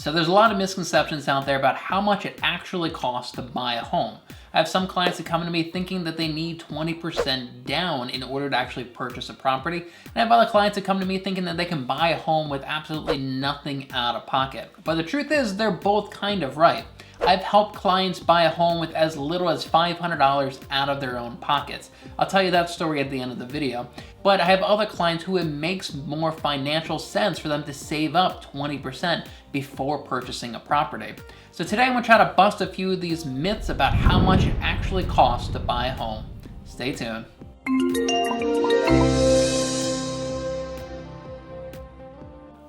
So there's a lot of misconceptions out there about how much it actually costs to buy a home. I have some clients that come to me thinking that they need 20% down in order to actually purchase a property. And I have other clients that come to me thinking that they can buy a home with absolutely nothing out of pocket. But the truth is, they're both kind of right. I've helped clients buy a home with as little as $500 out of their own pockets. I'll tell you that story at the end of the video. But I have other clients who it makes more financial sense for them to save up 20% before purchasing a property. So today I'm going to try to bust a few of these myths about how much it actually costs to buy a home. Stay tuned.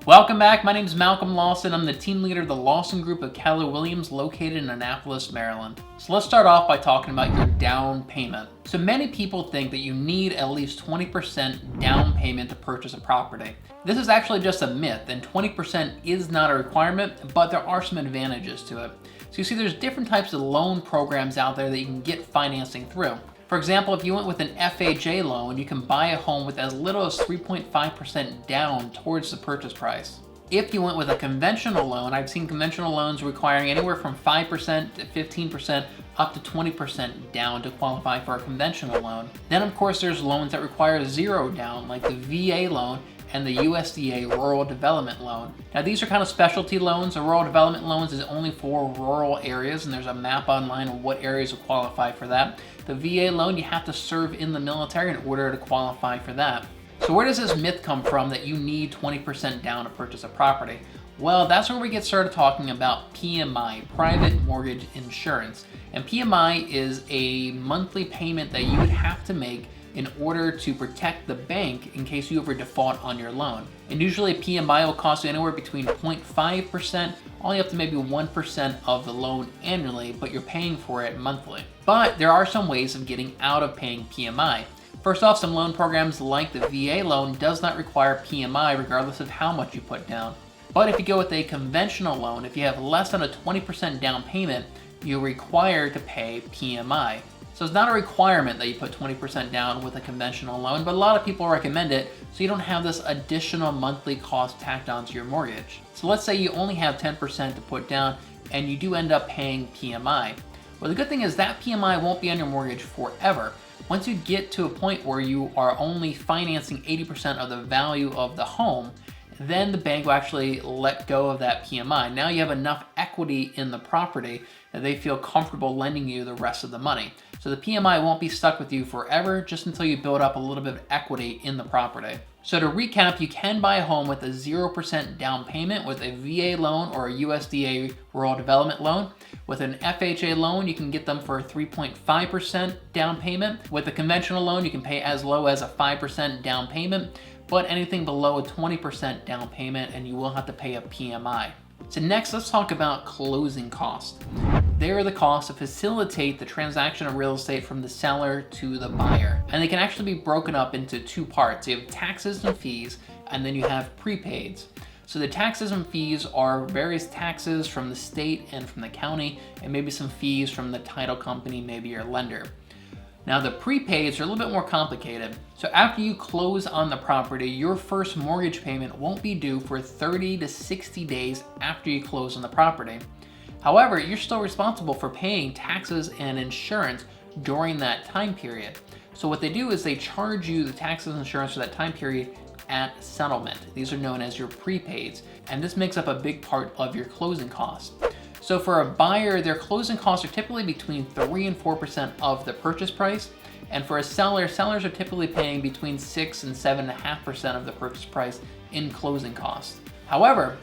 Welcome back. My name is Malcolm Lawson. I'm the team leader of the Lawson Group of Keller Williams located in Annapolis, Maryland. So let's start off by talking about your down payment. So many people think that you need at least 20% down payment to purchase a property. This is actually just a myth, and 20% is not a requirement, but there are some advantages to it. So you see there's different types of loan programs out there that you can get financing through. For example, if you went with an FHA loan, you can buy a home with as little as 3.5% down towards the purchase price. If you went with a conventional loan, I've seen conventional loans requiring anywhere from 5% to 15% up to 20% down to qualify for a conventional loan. Then of course there's loans that require zero down, like the VA loan and the USDA Rural Development Loan. Now these are kind of specialty loans. The Rural Development Loans is only for rural areas, and there's a map online of what areas will qualify for that. The VA loan, you have to serve in the military in order to qualify for that. So where does this myth come from that you need 20% down to purchase a property? Well, that's where we get started talking about PMI, Private Mortgage Insurance. And PMI is a monthly payment that you would have to make in order to protect the bank in case you ever default on your loan. And usually PMI will cost you anywhere between 0.5% all the way up to maybe 1% of the loan annually, but you're paying for it monthly. But there are some ways of getting out of paying PMI. First off, some loan programs like the VA loan does not require PMI regardless of how much you put down. But if you go with a conventional loan, if you have less than a 20% down payment, you're required to pay PMI. So it's not a requirement that you put 20% down with a conventional loan, but a lot of people recommend it so you don't have this additional monthly cost tacked onto your mortgage. So let's say you only have 10% to put down and you do end up paying PMI. Well, the good thing is that PMI won't be on your mortgage forever. Once you get to a point where you are only financing 80% of the value of the home, then the bank will actually let go of that PMI. Now you have enough equity in the property that they feel comfortable lending you the rest of the money. So the PMI won't be stuck with you forever, just until you build up a little bit of equity in the property. So to recap, you can buy a home with a 0% down payment with a VA loan or a USDA Rural Development Loan. With an FHA loan, you can get them for a 3.5% down payment. With a conventional loan, you can pay as low as a 5% down payment, but anything below a 20% down payment and you will have to pay a PMI. So next, let's talk about closing costs. They are the costs to facilitate the transaction of real estate from the seller to the buyer. And they can actually be broken up into two parts. You have taxes and fees, and then you have prepaids. So the taxes and fees are various taxes from the state and from the county, and maybe some fees from the title company, maybe your lender. Now the prepaids are a little bit more complicated. So after you close on the property, your first mortgage payment won't be due for 30 to 60 days after you close on the property. However, you're still responsible for paying taxes and insurance during that time period. So what they do is they charge you the taxes and insurance for that time period at settlement. These are known as your prepaids, and this makes up a big part of your closing costs. So for a buyer, their closing costs are typically between 3 and 4% of the purchase price. And for a seller, sellers are typically paying between 6 and 7.5% of the purchase price in closing costs. However,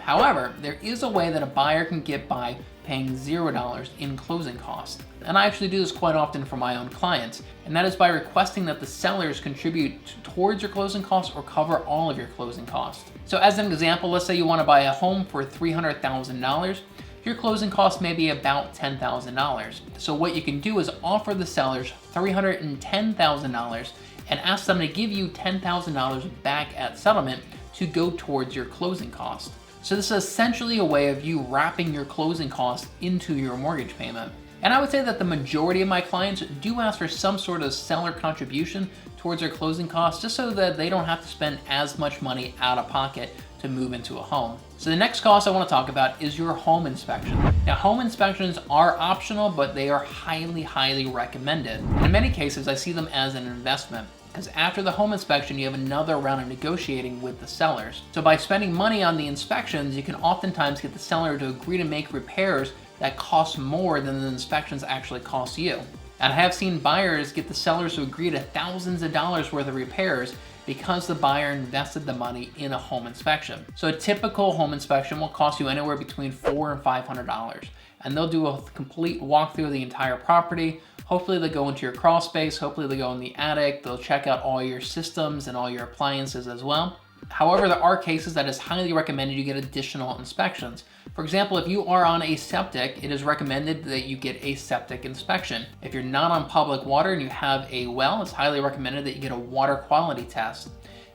there is a way that a buyer can get by paying $0 in closing costs. And I actually do this quite often for my own clients, and that is by requesting that the sellers contribute towards your closing costs or cover all of your closing costs. So as an example, let's say you want to buy a home for $300,000. Your closing costs may be about $10,000. So what you can do is offer the sellers $310,000 and ask them to give you $10,000 back at settlement to go towards your closing costs. So this is essentially a way of you wrapping your closing costs into your mortgage payment. And I would say that the majority of my clients do ask for some sort of seller contribution towards their closing costs, just so that they don't have to spend as much money out of pocket to move into a home. So the next cost I want to talk about is your home inspection. Now, home inspections are optional, but they are highly, highly recommended. And in many cases, I see them as an investment, because after the home inspection, you have another round of negotiating with the sellers. So by spending money on the inspections, you can oftentimes get the seller to agree to make repairs that cost more than the inspections actually cost you. And I have seen buyers get the sellers to agree to thousands of dollars worth of repairs because the buyer invested the money in a home inspection. So a typical home inspection will cost you anywhere between $400 and $500. And they'll do a complete walkthrough of the entire property. Hopefully they'll go into your crawl space, hopefully they'll go in the attic, they'll check out all your systems and all your appliances as well. However, there are cases that it's highly recommended you get additional inspections. For example, if you are on a septic, it is recommended that you get a septic inspection. If you're not on public water and you have a well, it's highly recommended that you get a water quality test.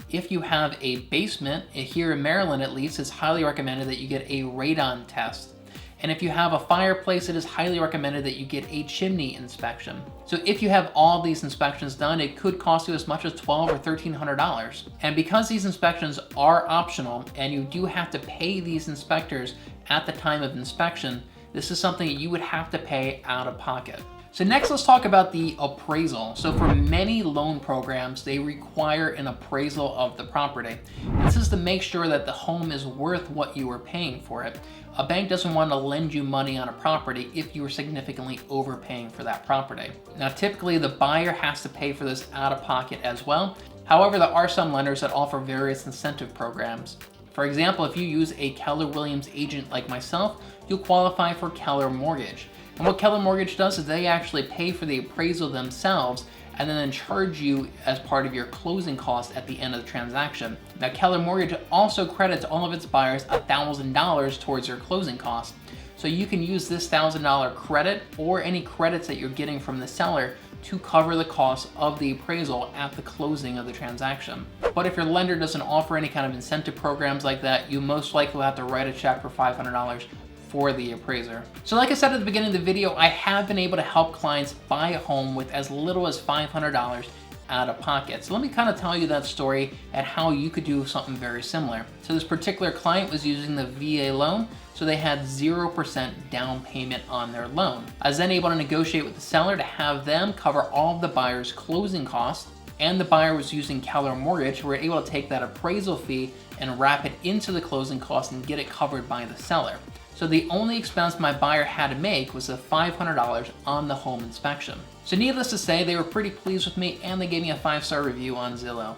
If you have a basement, here in Maryland at least, it's highly recommended that you get a radon test. And if you have a fireplace, it is highly recommended that you get a chimney inspection. So if you have all these inspections done, it could cost you as much as $1,200 or $1,300. And because these inspections are optional and you do have to pay these inspectors at the time of inspection, this is something that you would have to pay out of pocket. So next, let's talk about the appraisal. So for many loan programs, they require an appraisal of the property. This is to make sure that the home is worth what you are paying for it. A bank doesn't want to lend you money on a property if you are significantly overpaying for that property. Now, typically the buyer has to pay for this out of pocket as well. However, there are some lenders that offer various incentive programs. For example, if you use a Keller Williams agent like myself, you'll qualify for Keller Mortgage. And what Keller Mortgage does is they actually pay for the appraisal themselves and then charge you as part of your closing costs at the end of the transaction. Now, Keller Mortgage also credits all of its buyers $1,000 towards their closing costs. So you can use this $1,000 credit or any credits that you're getting from the seller to cover the cost of the appraisal at the closing of the transaction. But if your lender doesn't offer any kind of incentive programs like that, you most likely will have to write a check for $500 for the appraiser. So like I said at the beginning of the video, I have been able to help clients buy a home with as little as $500 out of pocket. So let me kind of tell you that story and how you could do something very similar. So this particular client was using the VA loan, so they had 0% down payment on their loan. I was then able to negotiate with the seller to have them cover all of the buyer's closing costs, and the buyer was using Keller Mortgage. We're able to take that appraisal fee and wrap it into the closing costs and get it covered by the seller. So the only expense my buyer had to make was the $500 on the home inspection. So needless to say, they were pretty pleased with me and they gave me a 5-star review on Zillow.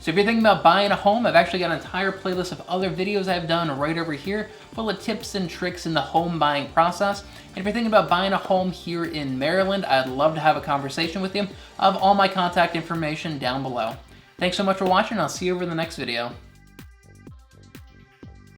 So if you're thinking about buying a home, I've actually got an entire playlist of other videos I've done right over here, full of tips and tricks in the home buying process. And if you're thinking about buying a home here in Maryland, I'd love to have a conversation with you. I have all my contact information down below. Thanks so much for watching. I'll see you over in the next video.